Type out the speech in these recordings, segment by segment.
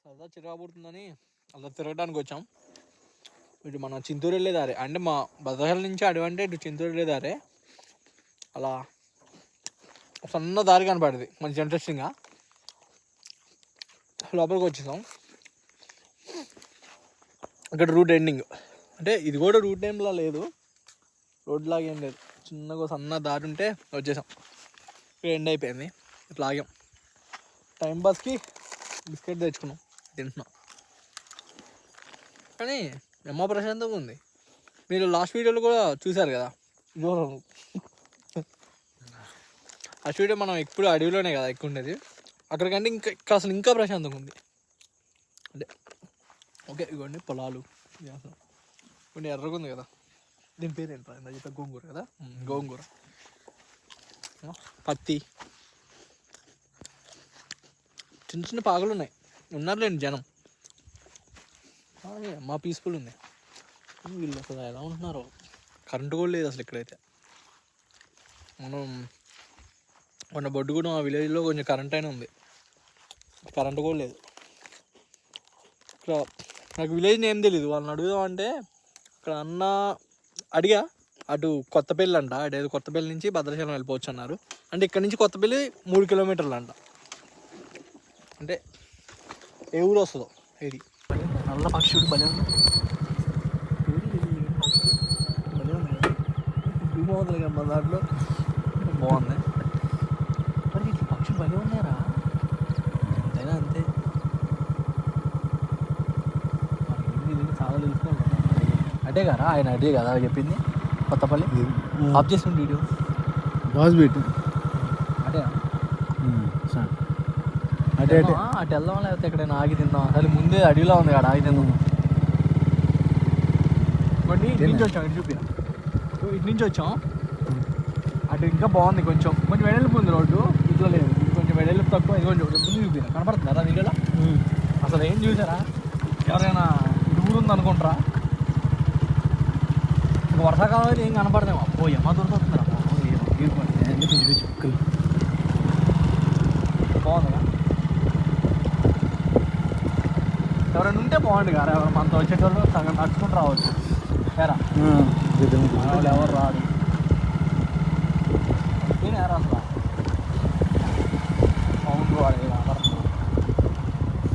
సరదా చిరాబడుతుందని అలా తిరగడానికి వచ్చాం. ఇటు మన చింతూరు వెళ్ళే దారే, అంటే మా భద్రాచలం నుంచి అడవంటే ఇటు చింతూరు వెళ్ళే దారే. అలా సన్న దారి కనపడింది, మంచి ఇంట్రెస్టింగ్గా. లోపలికి వచ్చేసాం. ఇక్కడ రూట్ ఎండింగ్, అంటే ఇది కూడా రూట్ ఏంలా లేదు, రోడ్ లాగా ఏం లేదు, చిన్నగా సన్న దారి ఉంటే వచ్చేసాం. ఇక్కడ ఎండ్ అయిపోయింది. ఇట్లా ఆగాం, టైం పాస్కి బిస్కెట్ తెచ్చుకున్నాం, తింటున్నాం. కానీ ఎమ్మ ప్రశాంతంగా ఉంది. మీరు లాస్ట్ వీడియోలో కూడా చూశారు కదా, లాస్ట్ వీడియో మనం ఎప్పుడు అడవిలోనే కదా ఎక్కువ ఉండేది, అక్కడికంటే ఇంకా అసలు ఇంకా ప్రశాంతంగా ఉంది. అంటే ఓకే, ఇవ్వండి పొలాలు, కొన్ని ఎర్రగా ఉంది కదా, దీని పేరు ఏంటో ఇంత గోంగూర కదా, గోంగూర, పత్తి, చిన్న చిన్న పాకలు ఉన్నాయి. ఉన్నారులేండి జనం, మా పీస్ఫుల్ ఉంది. వీళ్ళు అసలు ఎలా ఉంటున్నారో, కరెంటు కూడా లేదు అసలు ఇక్కడైతే. మనం మొన్న బొడ్డుగూడెం ఆ విలేజ్లో కొంచెం కరెంట్ అయినా ఉంది, కరెంటు కూడా లేదు. ఇక్కడ నాకు విలేజ్ నేమ్ తెలీదు, వాళ్ళని అడుగుదామంటే ఇక్కడ అన్న అడిగా, అటు కొత్తపల్లి అంట, అటు కొత్తపల్లి నుంచి భద్రాచలం వెళ్ళిపోవచ్చు అన్నారు. అంటే ఇక్కడ నుంచి కొత్తపల్లి 3 కిలోమీటర్లు అంట. అంటే ఏ ఊరు వస్తుందో ఇది. నల్ల పక్షుడు భలే ఉంది, భలే ఉంది. భూమవుతుంది కదా మన దాంట్లో, బాగుంది. మరి ఇట్లా పక్షులు భలే ఉన్నారా, ఎంతైనా అంతే. చాలా తెలుసుకోవాలి అదే కదా, ఆయన అదే కదా చెప్పింది, కొత్తపల్లి ఆఫ్ చేస్తుండే వీడియో బాస్ పెట్టి అదే అటు వెళ్దాం, లేకపోతే ఎక్కడైనా ఆగి తిందాం. అసలు ముందే అడవిలో ఉంది కదా, ఆగి తిందాం. ఇటు నుంచి వచ్చాం, ఇటు చూపిన, ఇటు నుంచి వచ్చాం. అటు ఇంకా బాగుంది, కొంచెం వెడల్పు ఉంది రోడ్డు, ఇట్లా లేదు, కొంచెం వెడల్పు తక్కువ. ఇది కొంచెం ముందు చూపిన, కనపడుతుందా వీడియోలో? అసలు ఏం చూసారా, ఎవరైనా ఊరు ఉంది అనుకుంటారా? వర్షాకాలం ఏం కనపడదేమో. అబ్బో ఎమ్మ దొరుకుతుందిరా, చుక్కలు బాగుందిగా. ఎవరైనా ఉంటే బాగుంది కదా, ఎవరు మనతో వచ్చేటోళ్ళు సగం నడుచుకుంటూ రావచ్చు. ఏరా ఎవరు రాదు, ఏరా అసలు అవును వాడు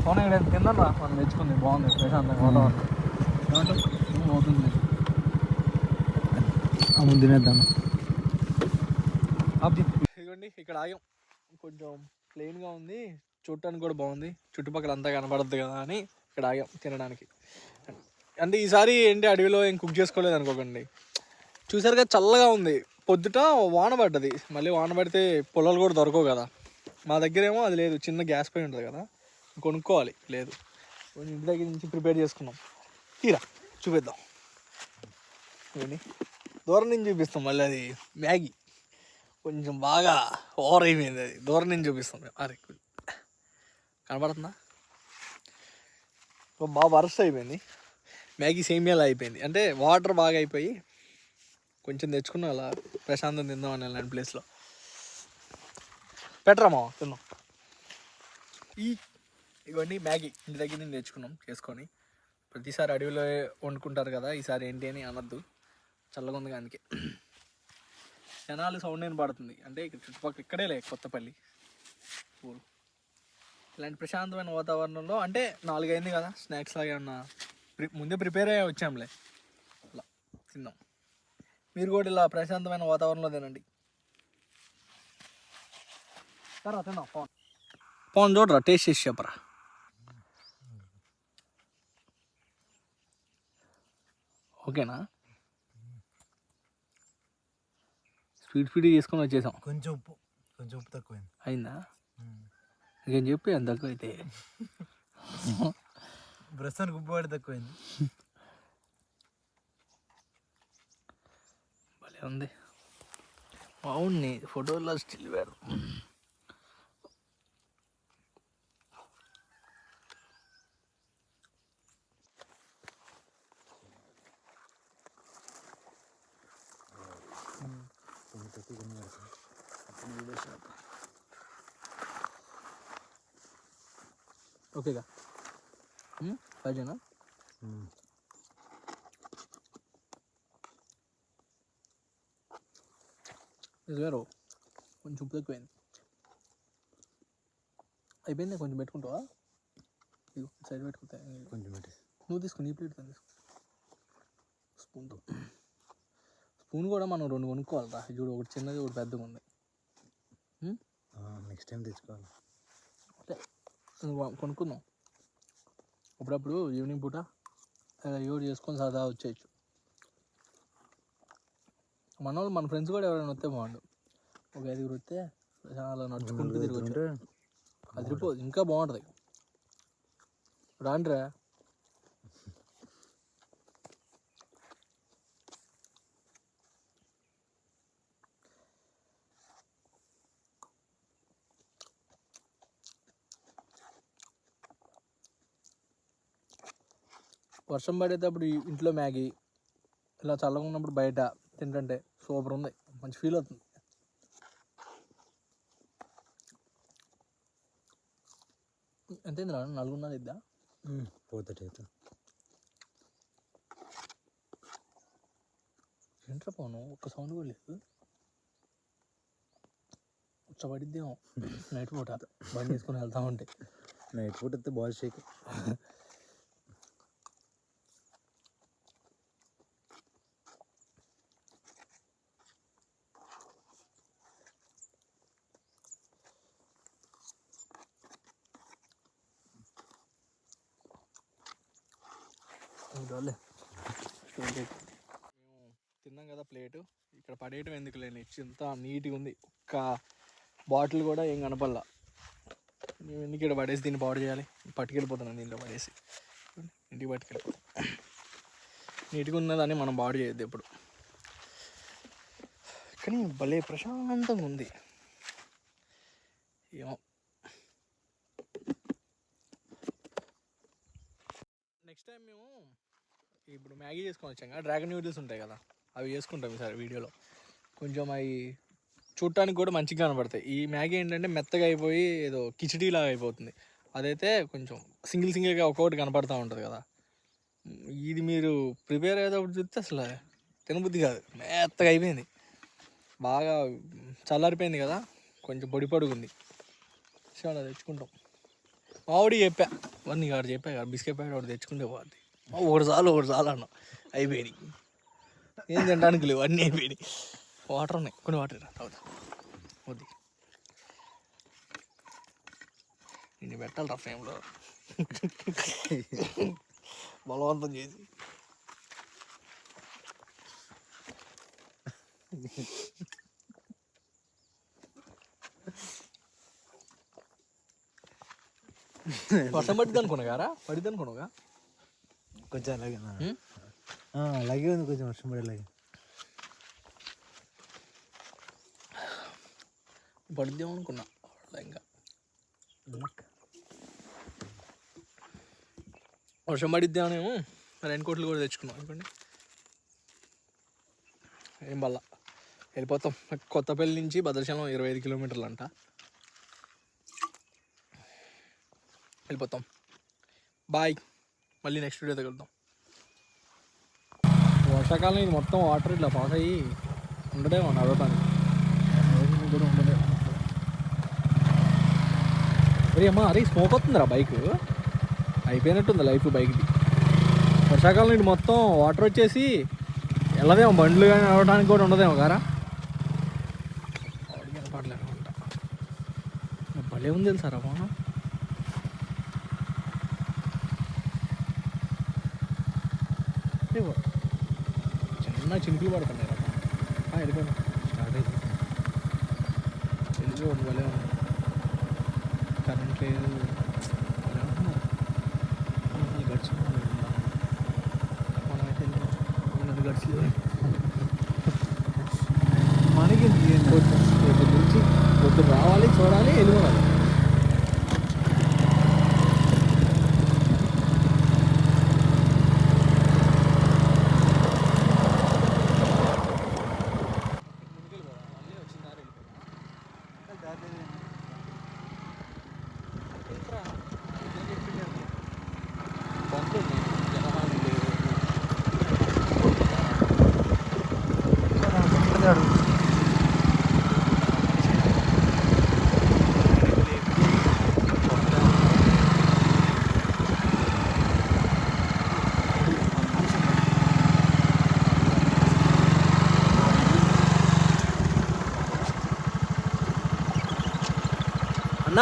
అవును. ఇక్కడ తిందాం రా, మనం తెచ్చుకుంది బాగుంది, ప్రశాంతంగా వాతావరణం. ఏమంటావు అవుతుంది, ముందు తినేద్దాము. ఇదిగోండి ఇక్కడ ఆగాం, కొంచెం ప్లెయిన్గా ఉంది, చూడటానికి కూడా బాగుంది, చుట్టుపక్కల అంతా కనపడద్దు కదా అని ఇక్కడ ఆగాం తినడానికి. అంటే ఈసారి ఏంటి అడవిలో ఏం కుక్ చేసుకోలేదు అనుకోకండి, చూసారుగా చల్లగా ఉంది. పొద్దుట వాన పడ్డది, మళ్ళీ వాన పడితే పొలాలు కూడా దొరకవు కదా. మా దగ్గర ఏమో అది లేదు, చిన్న గ్యాస్ పై ఉంటుంది కదా, కొనుక్కోవాలి. లేదు, కొంచెం ఇంటి దగ్గర నుంచి ప్రిపేర్ చేసుకున్నాం. తీరా చూపిద్దాం, ఇవన్నీ దూరం నుంచి చూపిస్తాం. మళ్ళీ అది మ్యాగీ కొంచెం బాగా ఓవర్ అయిపోయింది, అది దూరం నుంచి చూపిస్తాం. అరే కనపడుతుందా, బాగా వరస్ట్ అయిపోయింది మ్యాగీ, సేమియాలా అయిపోయింది. అంటే వాటర్ బాగా అయిపోయి కొంచెం తెచ్చుకున్నాం, అలా ప్రశాంతం తిందాం అని అలాంటి ప్లేస్లో. పెట్టరామా తిన్నాం. ఇవన్నీ మ్యాగీ ఇంటి దగ్గర నుంచి తెచ్చుకున్నాం చేసుకొని. ప్రతిసారి అడవిలో వండుకుంటారు కదా, ఈసారి ఏంటి అని అనద్దు, చల్లగా ఉంది అందుకే. జనాలు సౌండ్ ఏం పడుతుంది అంటే ఇక్కడ చుట్టుపక్కల ఇక్కడే లే కొత్తపల్లి ఊరు. ఇలాంటి ప్రశాంతమైన వాతావరణంలో అంటే 4 అయింది కదా, స్నాక్స్ లాగా ఏమన్నా ముందే ప్రిపేర్ అయ్యి వచ్చాంలే, అలా తిందాం. మీరు కూడా ఇలా ప్రశాంతమైన వాతావరణంలో తినండి. తర్వాత తిందాం. పవన్ చూడరా, టేస్ట్ చేసి చెప్పరా. ఓకేనా, స్పీడ్ చేసుకొని వచ్చేసాం. కొంచెం ఉప్పు తక్కువైంది. అయిందా, ఇంకేం చెప్పి ఎంత తక్కువ అయితే ప్రస్తుతానికి ఉప్పు వాడి తక్కువైంది. భలే ఉంది. అవును, ఫోటోలో స్టిల్ వేరు. ఓకేగా. కాజేనా వేరు కొంచెం ఉప్పు ఎక్కువైంది. అయిపోయింది, కొంచెం పెట్టుకుంటావా? ఇదిగో సైడ్ పెట్టుకుంటా. కొంచెం పెట్టి నువ్వు తీసుకుని ఈ ప్లేట్ తీసుకు స్పూన్తో. స్పూన్ కూడా మనం 2 కొనుక్కోవాలిరా. చూడు, ఒకటి చిన్నది ఒకటి పెద్దగా ఉంది. నెక్స్ట్ టైం తెచ్చుకోవాలి. అంటే కొనుక్కుందాం అప్పుడప్పుడు ఈవినింగ్ పూట యూజ్ చేసుకొని సరదా వచ్చేయచ్చు. మన ఫ్రెండ్స్ కూడా ఎవరైనా వస్తే బాగుండు. ఒక 5 వస్తే చాలా నడుచుకుంటూ తిరగచ్చు. అదిరిపోదు, ఇంకా బాగుంటుంది. రాండ్రా. వర్షం పడేటప్పుడు ఇంట్లో మ్యాగీ, ఇలా చల్లగా ఉన్నప్పుడు బయట తింటుంటే సూపర్ ఉంది. మంచి ఫీల్ అవుతుంది. ఎంతైంది రా? 4:30 ఇద్దా? 4:30 అవుతుంది. ఏంట్రా పోను, ఒక్క సౌండ్ కూడా లేదు. ఉచ్చబడిద్దేమో నైట్ పూట బండి తీసుకొని వెళ్తా ఉంటే. నైట్ పూట వస్తే బాల్ షేక్. మేము తిన్నాం కదా ప్లేటు, ఇక్కడ పడేయటం ఎందుకు లేని ఇంత నీట్గా ఉంది. ఒక్క బాటిల్ కూడా ఏం కనపడలా. మేము ఎందుకు ఇక్కడ పడేసి దీన్ని పాడు చేయాలి? పట్టుకెళ్ళిపోతున్నాను దీంట్లో పడేసి, ఇంటికి పట్టుకెళ్ళిపోతాం. నీట్గా ఉన్నదాన్ని మనం పాడు చేయొద్దు ఎప్పుడు. కానీ భలే ప్రశాంతంగా ఉంది. ఏమో నెక్స్ట్ టైం మేము ఇప్పుడు మ్యాగీ చేసుకొని వచ్చాం కదా, డ్రాగన్ నూడిల్స్ ఉంటాయి కదా, అవి చేసుకుంటాం ఈసారి వీడియోలో. కొంచెం అవి చూడటానికి కూడా మంచిగా కనబడతాయి. ఈ మ్యాగీ ఏంటంటే మెత్తగా అయిపోయి ఏదో కిచిడీలాగా అయిపోతుంది. అదైతే కొంచెం సింగిల్గా ఒక్కొక్కటి కనపడుతూ ఉంటుంది కదా. ఇది మీరు ప్రిపేర్ అయ్యేటప్పుడు చూస్తే అసలు తినబుద్ధి కాదు, మెత్తగా అయిపోయింది. బాగా చల్లారిపోయింది కదా, కొంచెం పొడి పొడుగుంది. చాలా తెచ్చుకుంటాం. మామిడి చెప్పా వన్ కాడు చెప్పా కదా, బిస్కెట్ ప్యాకెట్ ఒకటి తెచ్చుకుంటే పోద్ది. ఒకటి చాలు అన్నాం, అయిపోయినాయి. ఏం తినడానికి లేవు, అన్నీ అయిపోయినాయి. వాటర్ ఉన్నాయి, కొన్ని వాటర్ తాగుతా. వద్ది నేను పెట్టాలి ఫ్రేమ్లో బలవంతం చేసి. వర్షం పడిద్ది అనుకున్నాగారా? పడిద్ది అనుకున్నాగా? కొంచెం అలాగే అలాగే ఉంది, కొంచెం వర్షం పడేలాగే పడిద్దేమో అనుకున్నా. ఇంకా వర్షం పడిద్దామనేమో రెయిన్ కోట్లు కూడా తెచ్చుకున్నాం. అనుకోండి ఏం వల్ల వెళ్ళిపోతాం. కొత్తపల్లి నుంచి భద్రాచలం 25 కిలోమీటర్లు అంట. వెళ్ళిపోతాం. బాయ్, మళ్ళీ నెక్స్ట్ వీడియో తగులుతాం. వర్షాకాలం ఇది మొత్తం వాటర్ ఇట్లా పాస్ అయ్యి ఉండదేమో నడవటానికి కూడా ఉండదేమో. అరే అమ్మా, అరే స్మోక్ అవుతుందిరా బైక్. అయిపోయినట్టుంది లైఫ్ బైక్ది. వర్షాకాలం ఇది మొత్తం వాటర్ వచ్చేసి వెళ్ళదేమో, బండ్లు కానీ నడవడానికి కూడా ఉండదేమో కారా. కనపడలేదు అంట. భలే ఉంది తెలుసారా ఫోన్. చిన్న చినుకులు పడుతున్నాయి రా. వెళ్ళిపోయినా స్టార్ట్ అయిపోయింది. వెళ్ళిపోయి భలే ఉంది. కరెంట్ లేదు, భలే ఉంటున్నారు. గడిచిపోయింది మనమైతే ఉన్నది గడిచలేదు. మనకి పొద్దు నుంచి పొద్దు రావాలి, చూడాలి, వెళ్ళిపోవాలి.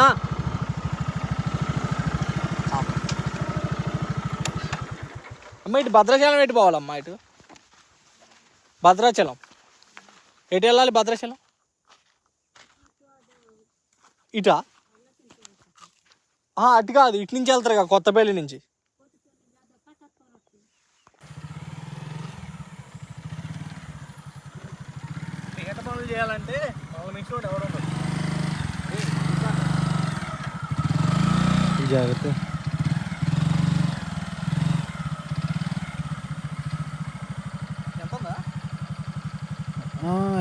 అన్నా అమ్మ ఇటు భద్రాచలం ఎటు పోవాలమ్మా? ఇటు భద్రాచలం ఎటు వెళ్ళాలి? భద్రాచలం ఇటా? అటు కాదు, ఇటు నుంచి వెళ్తారు కదా, కొత్తపల్లి నుంచి. పీట పనులు చేయాలంటే నెక్స్ట్ రోడ్ ఎవరో జాగ్రత్త. ఎంత ఉందా?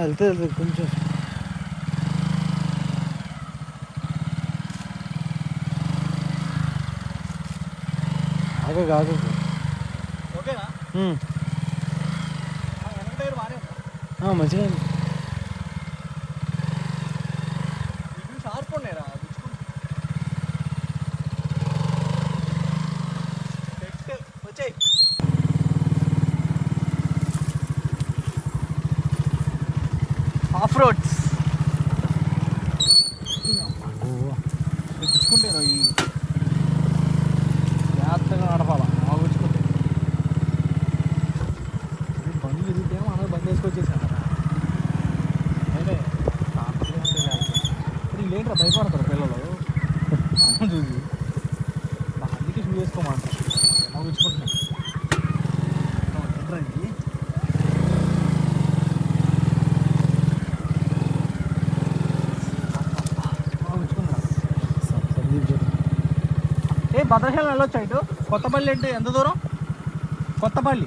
వెళ్తే కొంచెం ఆగ ఓకేనా? వెనక టైర్ బాగానే ఉందా? మంచిగా షార్ప్ ఉన్నాయిరా. వచ్చాయి. ఆఫ్ రోడ్స్ గుచ్చుకుంటారు. ఈ జాగ్రత్తగా నడపాలా గుచ్చుకుంటే. బండి తిరిగితేమో అందరూ బండి వేసుకొచ్చేసాను కదా. అయితే లేంట్రా భయపడతారు పిల్లలు చూసి. అందుకే షూ వేసుకోమంటారు. గుచ్చుకుంటున్నాయి. భద్రాచలం వెళ్ళొచ్చా ఇటు? కొత్తపల్లి అంటే ఎంత దూరం? Kothapalli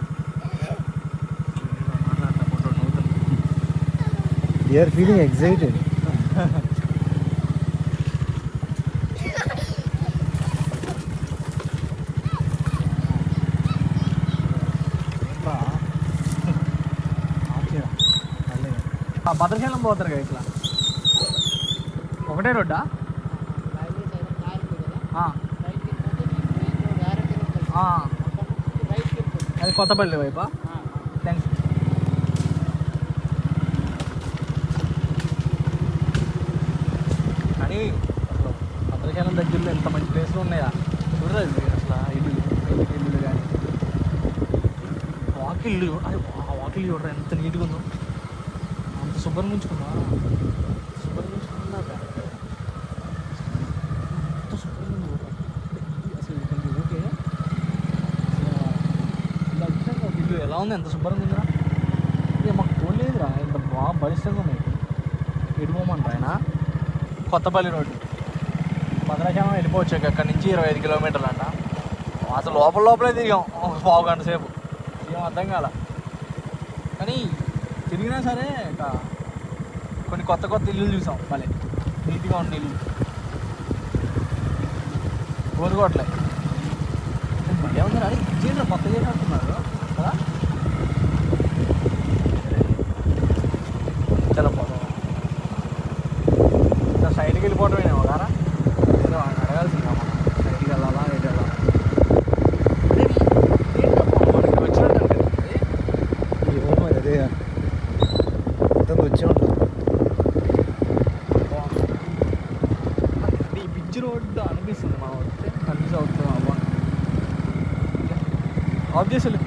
you are feeling excited. Bhadrachalam పోతారు కదా ఇట్లా, ఒకటే రోడ్డా? అది కొత్తపల్లి వైపా? థ్యాంక్స్. కానీ అసలు భద్రాచలం దగ్గరలో ఎంత మంచి ప్లేస్లు ఉన్నాయా చూడలేదు అసలు. ఇల్లు కానీ వాకిళ్ళు, అది వాకిళ్ళు చూడరా ఎంత నీట్గా ఉందో. అంత శుభ్రంగా ఉంచుకున్నా. శుభ్రంగా ఉంచుకున్నాక ఎంత శుభ్రంగా ఉంది అసలు. ఓకే ఇల్లు ఎలా ఉంది? ఎంత శుభ్రంగా ఉందిరా. ఇక మాకు పోలేదురా, ఇంత బాగా బలిష్టంగా ఉన్నాయి. ఎడిపోమంటారు ఆయన. కొత్తపల్లి రోడ్డు భద్రాచలం వెళ్ళిపోవచ్చు. అక్కడి నుంచి 25 కిలోమీటర్లు అంట. అసలు లోపలే తిరిగాం పావు గంట సేపు. ఏం అర్థం కాల. కానీ తిరిగినా సరే ఇక కొన్ని కొత్త ఇల్లులు చూసాం. భలే నీట్గా ఉన్న ఇల్లు, కోరుకోవట్లే. భలే ఉంది. అది చేసిన కొత్త చేసినట్టున్నారు కదా. చాలా పోతాం. సైడ్కి వెళ్ళిపోవటమేమో కారా. ఏదో అడగాల్సిందా మనం, సైడ్కి వెళ్ళాలా ఎటు వెళ్ళాలా? మనకి వచ్చినట్టు అనిపిస్తుంది. అదే వచ్చి ఉంటుంది. ఈ పిచ్చి రోడ్డు అనిపిస్తుంది మనం వస్తే. కన్ఫ్యూజ్ అవుతుంది. ఆఫ్ చేసేలే.